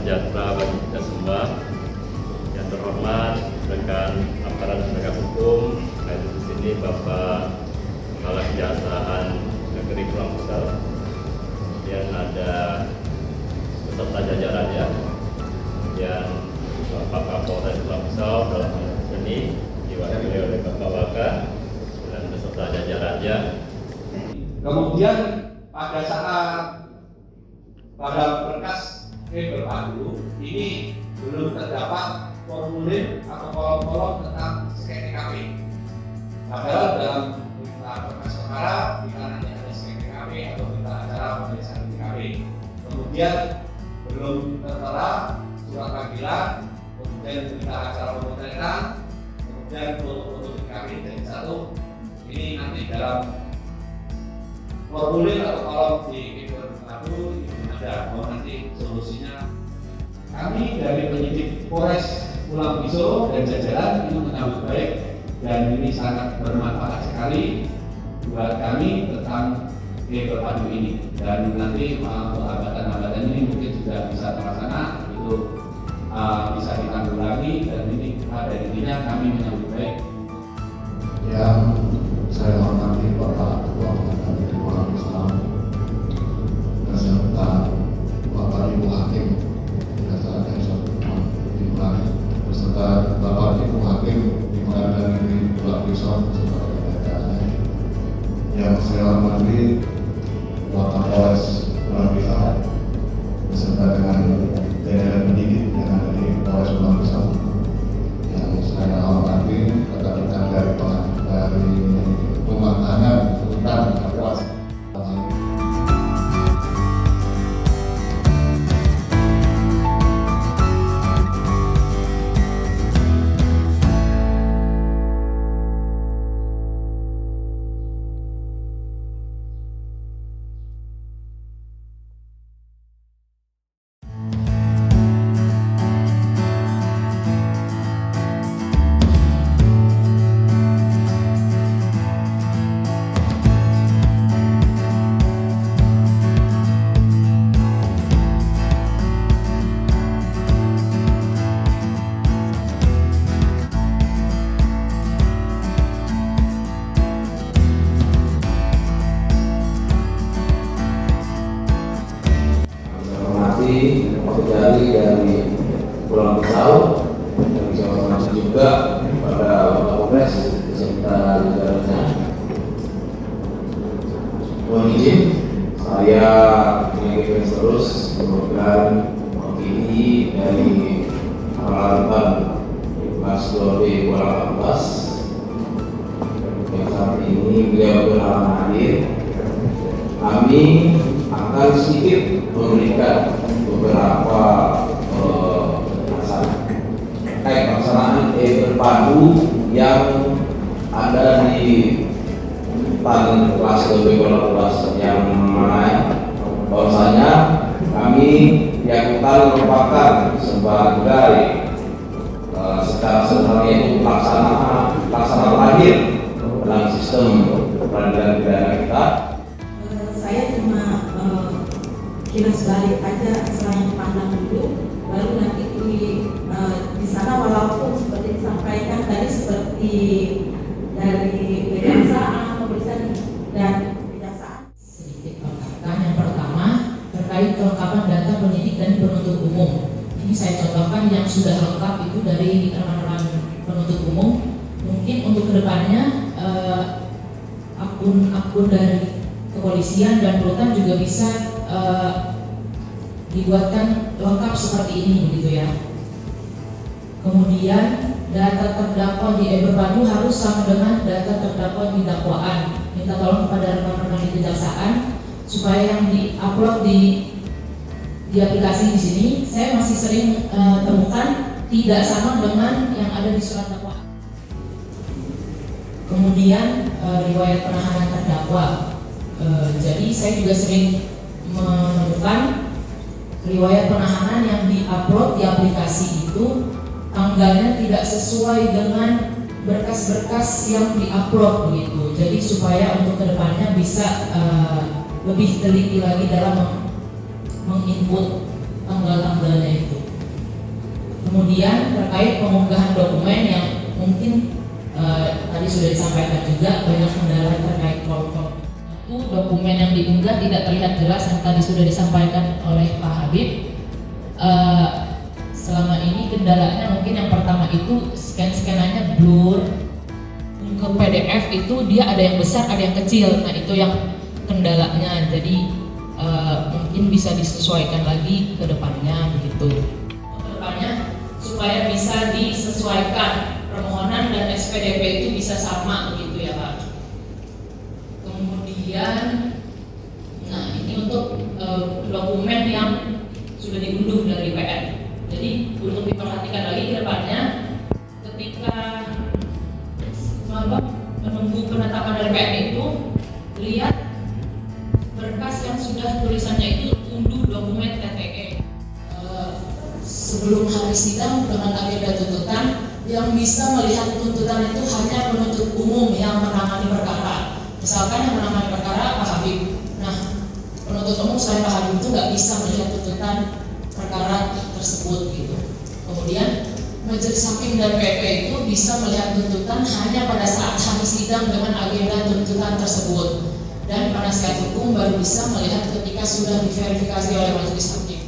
sejahtera bagi kita semua. Yang terhormat rekan aparat penegak hukum, hadir di sini Bapak Kepala Kejaksaan Negeri Pulang Pisau, kemudian ada beserta jajarannya, kemudian Bapak Kapolres Pulang Pisau dalam hal ini diwakili oleh Bapak Waka dan beserta jajarannya. Kemudian pada berkas berpadu ini belum terdapat formulir atau kolom-kolom tentang SKTKP. Padahal dalam berkas perkara kita nanti ada SKTKP atau berita acara pemeriksaan TKP. Kemudian belum tertera surat panggilan, kemudian berita acara pemotretan, kemudian foto-foto TKP jadi satu. Ini nanti dalam formulir atau kolom di berpadu ada. Nanti solusinya kami dari penyidik Polres Pulang Pisau dan jajaran itu menyambut baik dan ini sangat bermanfaat sekali buat kami tentang berpadu ini, dan nanti hambatan-hambatan ini mungkin juga bisa terlaksana, itu bisa ditanggulangi, dan ini pada intinya kami menyambut baik. Yang saya hormati Bapak Ketua Pengadilan Negeri Pulang Pisau beserta Bapak Ibu Hakim beserta Bapak Ibu Hakim di Pengadilan Negeri Pulang Pisau beserta jajarannya. Yang saya hormati Bapak Kapolres Pulang Pisau beserta dengan jajaran penyidik yang ada di Polres Pulang Pisau. Yang saya hormati rekan-rekan dari rumah tangga tentang kuasa. dari Pulang Pisau, dan saya hormati juga pada Bapak Polres beserta jajarannya. Mohon izin, saya menyampaikan terus program mewakili dari Alatan Paslon B Kuala Lumpur yang saat ini beliau berhalangan hadir. Kami akan sedikit memberikan beberapa pelaksanaan berpadu yang ada di Tan kelas lebih kelas yang mana bahwasanya kami yang merupakan sebagai secara sederhana itu pelaksanaan terakhir dalam sistem peradilan pidana kita. Saya cuma kilas balik aja, selain pandang dulu, baru nanti di sana walaupun seperti disampaikan tadi seperti dari kejaksaan, pemeriksaan dan kejaksaan. Sedikit perhatikan yang pertama terkait kelengkapan data penyidik dan penuntut umum. Ini saya contohkan yang sudah lengkap itu dari rekan-rekan penuntut umum. Mungkin untuk kedepannya akun-akun dari kepolisian dan rutan juga bisa dibuatkan lengkap seperti ini begitu ya. Kemudian data terdakwa di berpadu harus sama dengan data terdakwa di dakwaan. Minta tolong kepada rekan-rekan di kejaksaan supaya yang di-upload di aplikasi di sini saya masih sering temukan tidak sama dengan yang ada di surat dakwaan. Kemudian riwayat penahanan terdakwa. Jadi saya juga sering menemukan riwayat penahanan yang diupload di aplikasi itu tanggalnya tidak sesuai dengan berkas-berkas yang diupload begitu. Jadi supaya untuk kedepannya bisa lebih teliti lagi dalam menginput tanggal-tanggalnya itu. Kemudian terkait pengunggahan dokumen yang mungkin tadi sudah disampaikan juga banyak kendala terkait kelompok. Itu dokumen yang diunggah tidak terlihat jelas yang tadi sudah disampaikan oleh Pak Habib. Selama ini kendalanya mungkin yang pertama itu scan-scanannya blur. Ke PDF itu dia ada yang besar, ada yang kecil. Nah itu yang kendalanya. Jadi mungkin bisa disesuaikan lagi ke depannya begitu. Ke depannya supaya bisa disesuaikan permohonan dan SPDP itu bisa sama begitu ya Pak. Kemudian, nah ini untuk dokumen yang sudah diunduh dari PN. Jadi untuk diperhatikan lagi ke depannya ketika menunggu penetapan dari PN itu, lihat berkas yang sudah tulisannya itu unduh dokumen TTE. Sebelum hari sidang dengan agenda tuntutan, yang bisa melihat tuntutan itu hanya penuntut umum yang menangani perkara. Misalkan yang menangani perkara Pak Habib. Nah, penuntut umum selain Pak Habib itu nggak bisa melihat tuntutan perkara tersebut gitu. Kemudian majelis hakim dan PP itu bisa melihat tuntutan hanya pada saat hari sidang dengan agenda tuntutan tersebut. Dan penasihat hukum baru bisa melihat ketika sudah diverifikasi oleh majelis hakim.